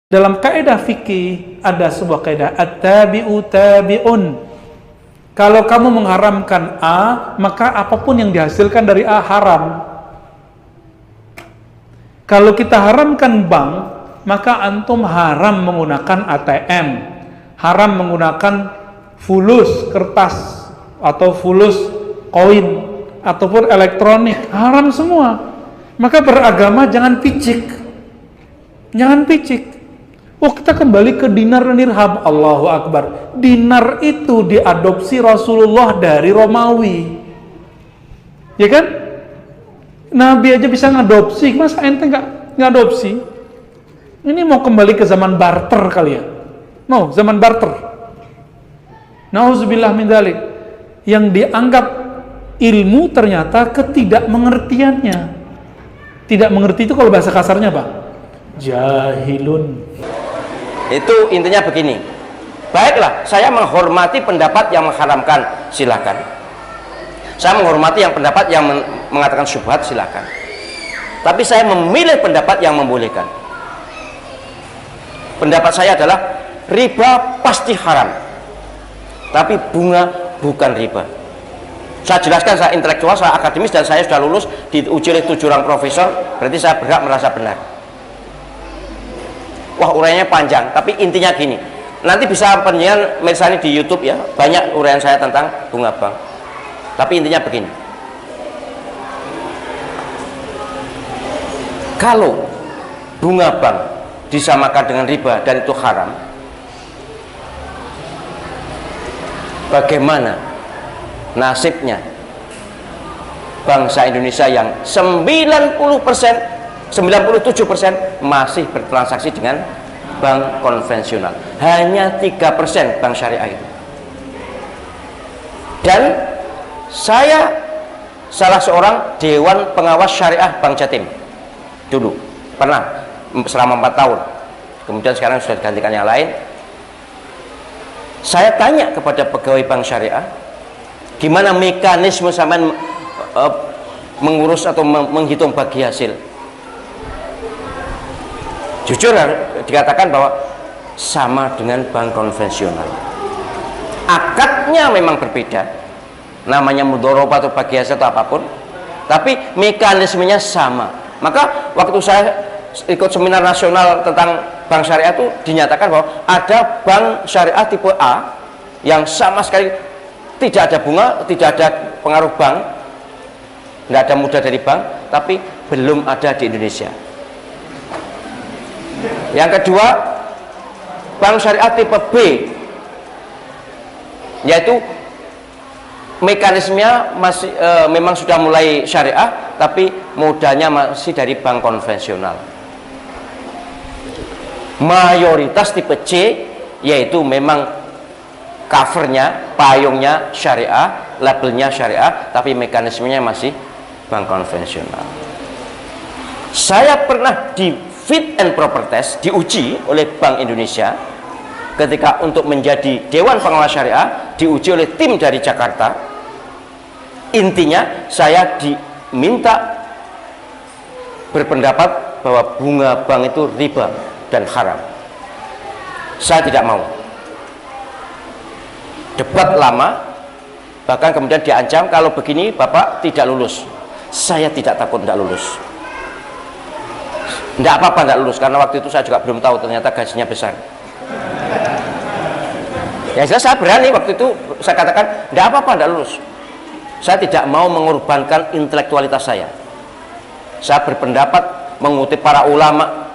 Dalam kaidah fikih ada sebuah kaidah at-tabi'u tabi'un. Kalau kamu mengharamkan A, maka apapun yang dihasilkan dari A haram. Kalau kita haramkan bank, maka antum haram menggunakan ATM, haram menggunakan fulus kertas atau fulus koin ataupun elektronik, haram semua. Maka beragama jangan picik. Jangan picik. Oh, kita kembali ke dinar dan dirham. Allahu Akbar. Dinar itu diadopsi Rasulullah dari Romawi. Ya kan? Nabi aja bisa ngadopsi, masa ente nggak ngadopsi? Ini mau kembali ke zaman barter kali ya? No, zaman barter. Nauzubillah min dzalik. Yang dianggap ilmu ternyata ketidakmengertiannya. Tidak mengerti itu kalau bahasa kasarnya, Pak, jahilun. Itu intinya begini. Baiklah, saya menghormati pendapat yang mengharamkan, silakan. Saya menghormati yang pendapat yang mengatakan syubhat, silakan. Tapi saya memilih pendapat yang membolehkan. Pendapat saya adalah riba pasti haram, tapi bunga bukan riba. Saya jelaskan, saya intelektual, saya akademis, dan saya sudah lulus, diuji oleh 7 orang profesor, berarti saya berhak merasa benar. Wah, uraiannya panjang, tapi intinya gini. Nanti bisa penjenengan misalnya di YouTube ya, banyak uraian saya tentang bunga bank. Tapi intinya begini. Kalau bunga bank disamakan dengan riba dan itu haram, bagaimana nasibnya bangsa Indonesia yang 97% masih bertransaksi dengan bank konvensional, hanya 3% bank syariah itu. Dan saya salah seorang dewan pengawas syariah Bank Jatim dulu, pernah selama 4 tahun, kemudian sekarang sudah digantikan yang lain. Saya tanya kepada pegawai bank syariah, gimana mekanisme sampean mengurus atau menghitung bagi hasil. Jujur dikatakan bahwa sama dengan bank konvensional. Akadnya memang berbeda, namanya mudharabah atau bagi hasil atau apapun, tapi mekanismenya sama. Maka waktu saya ikut seminar nasional tentang bank syariah itu dinyatakan bahwa ada bank syariah tipe A yang sama sekali tidak ada bunga, tidak ada pengaruh bank, tidak ada mudah dari bank, tapi belum ada di Indonesia. Yang kedua, bank syariah tipe B, yaitu mekanismenya masih memang sudah mulai syariah, tapi modalnya masih dari bank konvensional. Mayoritas tipe C, yaitu memang covernya, payungnya syariah, labelnya syariah, tapi mekanismenya masih bank konvensional. Saya pernah di fit and proper test, diuji oleh Bank Indonesia ketika untuk menjadi Dewan Pengawas Syariah, diuji oleh tim dari Jakarta. Intinya saya diminta berpendapat bahwa bunga bank itu riba dan haram. Saya tidak mau. Debat lama, bahkan kemudian diancam, kalau begini Bapak tidak lulus. Saya tidak takut tidak lulus. Tidak apa-apa tidak lulus, karena waktu itu saya juga belum tahu ternyata gajinya besar. Ya jelas saya berani waktu itu, saya katakan tidak apa-apa tidak lulus. Saya tidak mau mengorbankan intelektualitas saya. Saya berpendapat mengutip para ulama.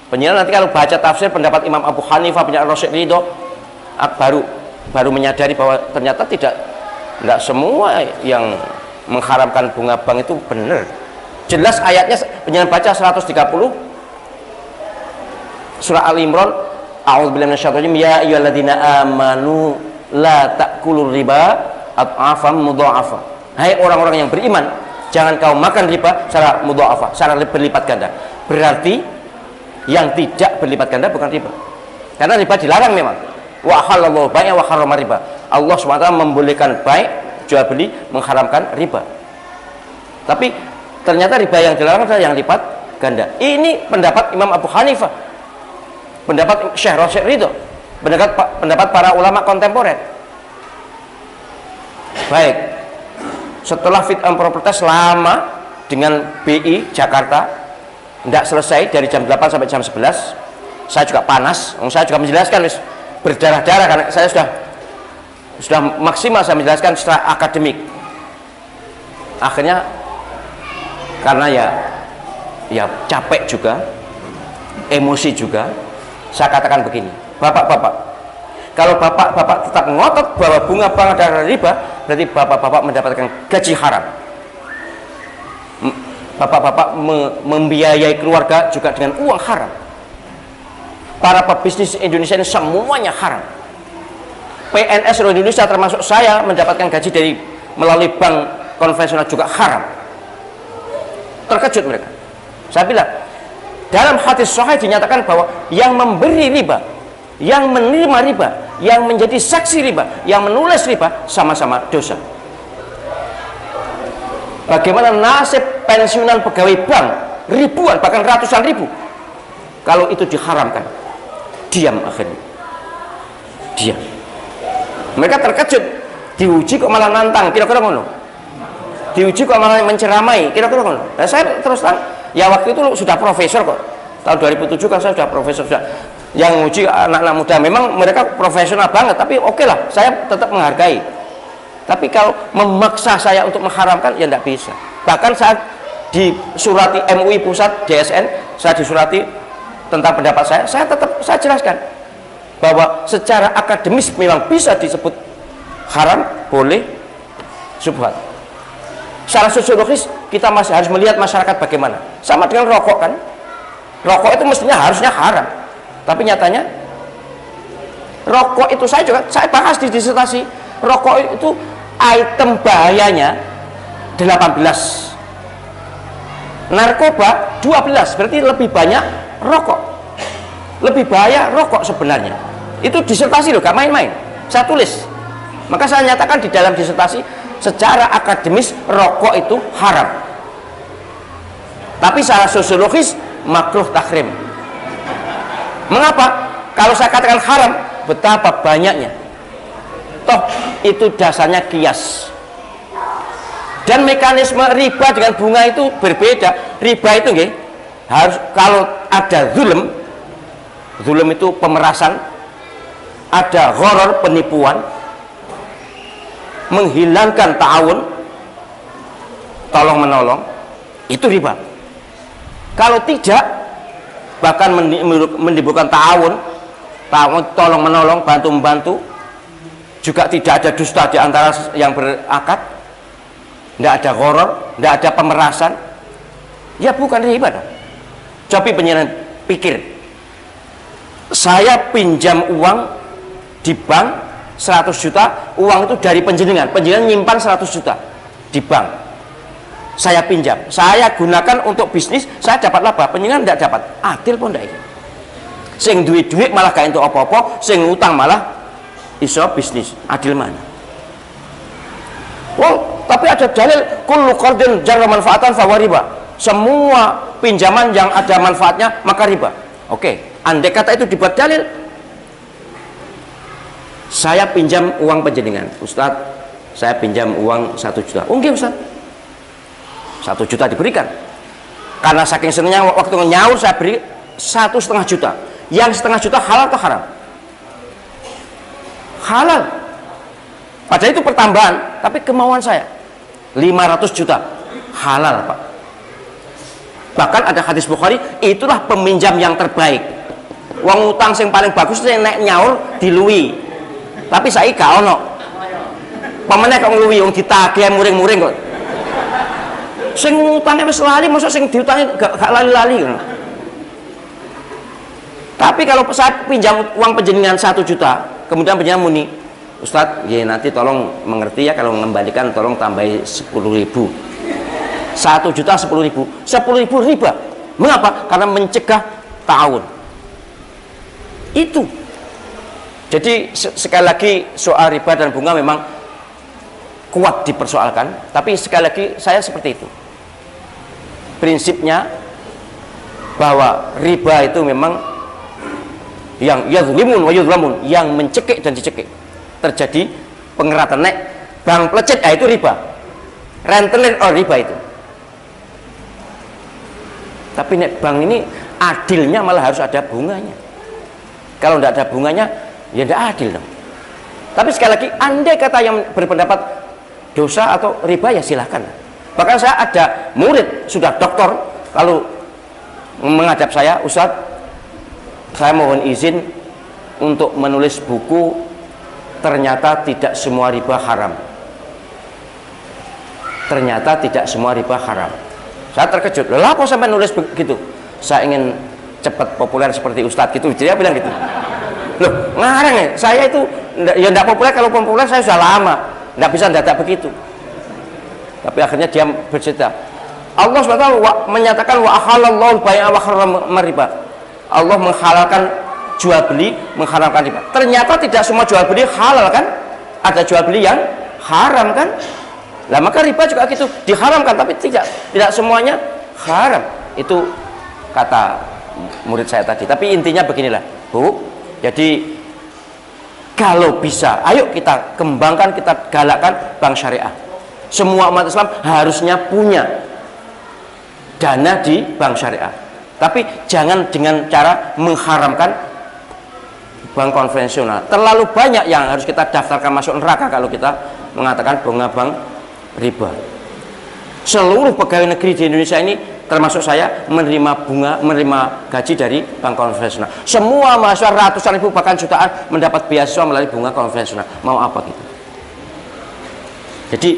Penyiar nanti kalau baca tafsir pendapat Imam Abu Hanifah, penyiar Rasyid Ridho, baru menyadari bahwa ternyata tidak semua yang mengharamkan bunga bank itu benar. Jelas ayatnya, penyanyi baca 130 surah Al-Imran, a'udzubillahi minasyaitonir rajim, ya ayyuhalladzina amanu la ta'kulur riba adhafan mudha'afa. Hai orang-orang yang beriman, jangan kau makan riba secara mudha'afa, secara berlipat ganda. Berarti yang tidak berlipat ganda bukan riba, karena riba dilarang memang. Wa halallahu bai'a wa harrama riba. Allah SWT membolehkan baik, jual beli, mengharamkan riba. Tapi ternyata riba yang dilarang adalah yang lipat ganda. Ini pendapat Imam Abu Hanifah. pendapat Syekh Rasyid Ridho, pendapat para ulama kontemporer. Baik, setelah fit and proper test lama dengan BI Jakarta, tidak selesai dari jam 8 sampai jam 11. Saya juga panas, saya juga menjelaskan berdarah-darah karena saya sudah maksimal saya menjelaskan secara akademik. Akhirnya karena ya capek juga, emosi juga, saya katakan begini, bapak-bapak, kalau bapak-bapak tetap ngotot bahwa bunga bank adalah riba, berarti bapak-bapak mendapatkan gaji haram. Bapak-bapak membiayai keluarga juga dengan uang haram. Para pebisnis Indonesia ini semuanya haram. PNS seluruh Indonesia termasuk saya mendapatkan gaji dari melalui bank konvensional juga haram. Terkejut mereka. Saya bilang, dalam hadis sahih dinyatakan bahwa yang memberi riba, yang menerima riba, yang menjadi saksi riba, yang menulis riba sama-sama dosa. Bagaimana nasib pensiunan pegawai bank ribuan bahkan ratusan ribu kalau itu diharamkan? Diam akhirnya. Diam. Mereka terkejut, diuji kok malah nantang, kira-kira ngono. Diuji kok malah menceramai, kira-kira ngono. Nah, saya terus terang, ya waktu itu sudah profesor kok. Tahun 2007 kan saya sudah profesor, sudah yang uji anak-anak muda. Memang mereka profesional banget, tapi oke lah, saya tetap menghargai. Tapi kalau memaksa saya untuk mengharamkan, ya tidak bisa. Bahkan saat disurati MUI Pusat, DSN, saya disurati tentang pendapat saya tetap saya jelaskan bahwa secara akademis memang bisa disebut haram, boleh, syubhat. Secara sosiologis kita masih harus melihat masyarakat bagaimana. Sama dengan rokok kan, rokok itu mestinya harusnya haram, tapi nyatanya rokok itu saya bahas di disertasi. Rokok itu item bahayanya 18, narkoba 12, berarti lebih banyak rokok, lebih bahaya rokok sebenarnya. Itu disertasi loh, gak main-main, saya tulis. Maka saya nyatakan di dalam disertasi, secara akademis rokok itu haram, tapi secara sosiologis makruh tahrim. Mengapa? Kalau saya katakan haram, betapa banyaknya. Toh itu dasarnya kias. Dan mekanisme riba dengan bunga itu berbeda. Riba itu nggih, harus kalau ada zulm itu pemerasan, ada gharar penipuan, menghilangkan ta'awun, tolong menolong, itu riba. Kalau tidak, bahkan menimbulkan ta'awun, tolong menolong, bantu membantu, juga tidak ada dusta di antara yang berakad, tidak ada gharar, tidak ada pemerasan, ya bukan riba dong. Coba penjelasan, pikir, saya pinjam uang di bank 100 juta, uang itu dari penjenengan nyimpan 100 juta di bank, saya pinjam, saya gunakan untuk bisnis, saya dapat laba, penjenengan tidak dapat. Adil pun tidak. Sing duit malah gak entuk apa-apa, sing utang malah iso bisnis. Adil mana? Oh, tapi ada dalil kullu qardin jarra manfaatan fa riba. Semua pinjaman yang ada manfaatnya maka riba. Oke, andai kata itu dibuat dalil, saya pinjam uang penjenengan, Ustadz, saya pinjam uang 1 juta. Oke Ustadz, 1 juta diberikan. Karena saking senangnya waktu nyaur saya beri 1,5 juta. Yang 1,5 juta halal atau haram? Halal. Padahal itu pertambahan, tapi kemauan saya 500 juta halal, Pak. Bahkan ada hadis Bukhari, itulah peminjam yang terbaik. Uang utang yang paling bagus itu nek nyaur diluwi. Tapi saya gak ono. Pamane kok ngluwi wong ditagih muring-muring kok. Sing utangnya wis lali, mosok sing diutangi gak lali-lali ngono. Tapi kalau saya pinjam uang penjenengan 1 juta, kemudian penjenengan muni, Ustadz, ya nanti tolong mengerti ya, kalau mengembalikan tolong tambahi 10.000. 1 juta 10.000. 10.000 riba. Mengapa? Karena mencegah ta'awun. Itu. Jadi sekali lagi soal riba dan bunga memang kuat dipersoalkan, tapi sekali lagi saya seperti itu. Prinsipnya bahwa riba itu memang yang yadzlimun wa yadzlamun, yang mencekik dan dicekik. Terjadi pengeratan nek bank plecet, itu riba. Rentenir riba itu. Tapi nek bank ini adilnya malah harus ada bunganya. Kalau tidak ada bunganya, ya tidak adil dong. Tapi sekali lagi, andai kata yang berpendapat dosa atau riba, ya silahkan. Bahkan saya ada murid sudah doktor, lalu menghadap saya, Ustadz, saya mohon izin untuk menulis buku, ternyata tidak semua riba haram. Ternyata tidak semua riba haram. Saya terkejut, lah kok sampai nulis begitu? Saya ingin cepat populer seperti Ustadz gitu. Jadi dia bilang gitu. Loh, ngarang ya, saya itu ya tidak populer. Kalau populer saya sudah lama, tidak bisa mendadak begitu. Tapi akhirnya dia bercerita, Allah SWT menyatakan wa ahalallahu bai'a wa harrama riba. Allah menghalalkan jual beli, mengharamkan riba. Ternyata tidak semua jual beli halal kan? Ada jual beli yang haram kan? Lah maka riba juga gitu, diharamkan, tapi tidak semuanya haram. Itu kata murid saya tadi. Tapi intinya beginilah, Bu. Jadi kalau bisa, ayo kita kembangkan, kita galakkan bank syariah. Semua umat Islam harusnya punya dana di bank syariah. Tapi jangan dengan cara mengharamkan bank konvensional. Terlalu banyak yang harus kita daftarkan masuk neraka kalau kita mengatakan bunga bank riba. Seluruh pegawai negeri di Indonesia ini, termasuk saya, menerima bunga, menerima gaji dari bank konvensional. Semua mahasiswa ratusan ribu bahkan jutaan mendapat beasiswa melalui bunga konvensional. Mau apa gitu? Jadi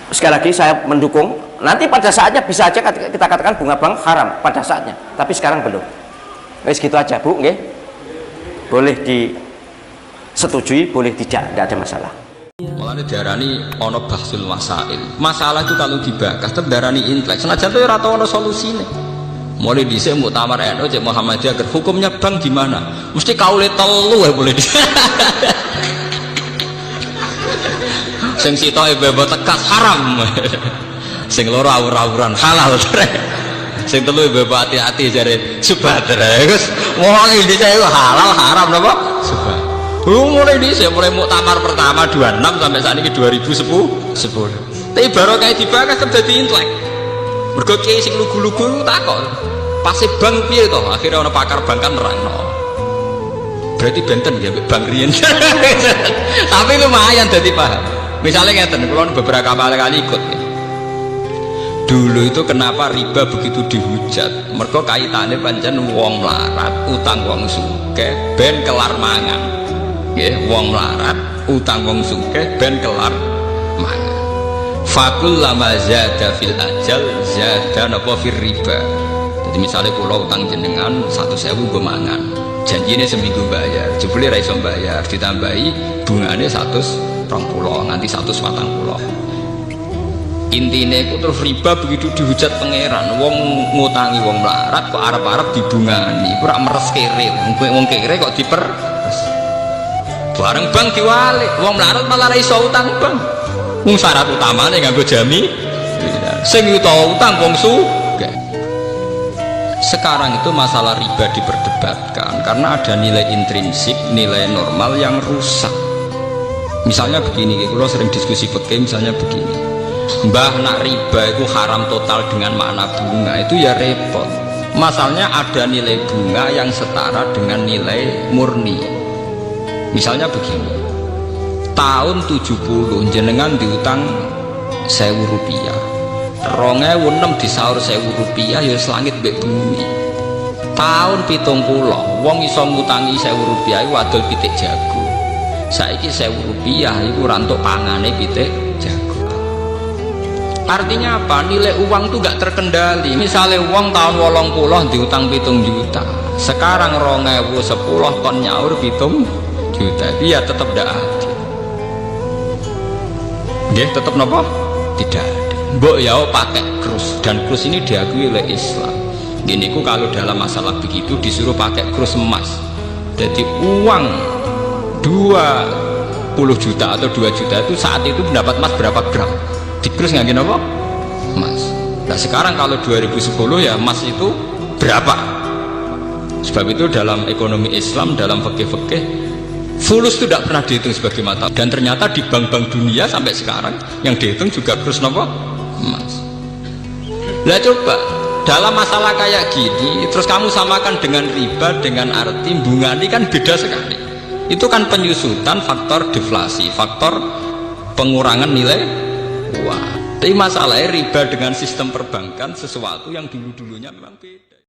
sekali lagi saya mendukung. Nanti pada saatnya bisa aja kita katakan bunga bank haram pada saatnya. Tapi sekarang belum. Wes gitu aja, Bu, nggih. Boleh disetujui, boleh tidak ada masalah. Malah diarani ono bahsul masail. Masalah itu kalau dibahas tetap darani intelek. Senajan itu ora tau ono solusine. Mulai dhisik muktamar NU Cek Muhammadiyah agar hukumnya bank di mana? Mesti kaule telu boleh di. Sing sitoke bebas tegas haram. Sing loro awur-awuran halal. Sing telu bebas hati-hati jare subhadra. Wis wong iki saya halal haram napa? Subhan. Mulai dhisik mulai muktamar pertama 26 sampai saat ini 2010. Tapi baru kayak dibahas tetep dadi intelek. Mergo kiai sing lugu-lugu takok. Pase bank piye to? Akhirnya ana pakar bank kan nerangno. Berarti benten ya bank riyen. Tapi lumayan dadi paham. Misalnya ngeten, kula beberapa kali ikut ya. Dulu itu kenapa riba begitu dihujat? Mergo kaitane pancen wong melarat, utang wong sugih ben kelar mangan. Nggih, wong melarat, utang wong sugih ben kelar mangan. Fakul lama zada fil ajal zada napa fir riba. Jadi misalnya kula utang jenengan 100.000 nggo mangan. Janjine seminggu bayar, jebule ra iso bayar, ditambahi bungane 120 nganti 140. Intine ku terus riba begitu dihujat pangeran. Wong ngutangi wong melarat kok arep-arep dibungani, iku ora meres kere. Wong kere kok diperes. Bareng bank diwalik, wong melarat malah ra iso utang bank. Wong syarat utamane nganggo jami. Sing utang wong sugih. Sekarang itu masalah riba diperdebatkan karena ada nilai intrinsik, nilai normal yang rusak. Misalnya begini, kalau sering diskusi fikih misalnya begini. Mbah nak riba itu haram total dengan makna bunga itu ya repot. Masalahnya ada nilai bunga yang setara dengan nilai murni. Misalnya begini, tahun 70 jenengan diutang 1.000 rupiah, 2006 disaur 1.000 rupiah ya selangit mbek bumi. Tahun 70 wong iso ngutangi 1.000 rupiah iku adol pitik jago. Saiki 1.000 rupiah iku rantuk pangane pitik jago. Artinya apa? Nilai uang itu gak terkendali. Misalnya uang tahun 80 diutang 7 juta, sekarang 2010 kon nyaur 7 juta, dia tetap tidak adil. Dia tetap nopo? Tidak adil. Mbok ya pakai krus, dan krus ini diakui oleh Islam. Gini ku kalau dalam masalah begitu disuruh pakai krus emas. Jadi uang 20 juta atau 2 juta itu saat itu mendapat emas berapa gram? Dikrus nggak gini apa? Emas. Nah sekarang kalau 2010 ya emas itu berapa? Sebab itu dalam ekonomi Islam, dalam fikih-fikih, fulus itu tidak pernah dihitung sebagai mata. Dan ternyata di bank-bank dunia sampai sekarang yang dihitung juga kurs nopo emas. Lah coba dalam masalah kayak gini, terus kamu samakan dengan riba, dengan arti bunga, ini kan beda sekali. Itu kan penyusutan faktor deflasi, faktor pengurangan nilai uang. Tapi masalahnya riba dengan sistem perbankan sesuatu yang dulu-dulunya memang beda.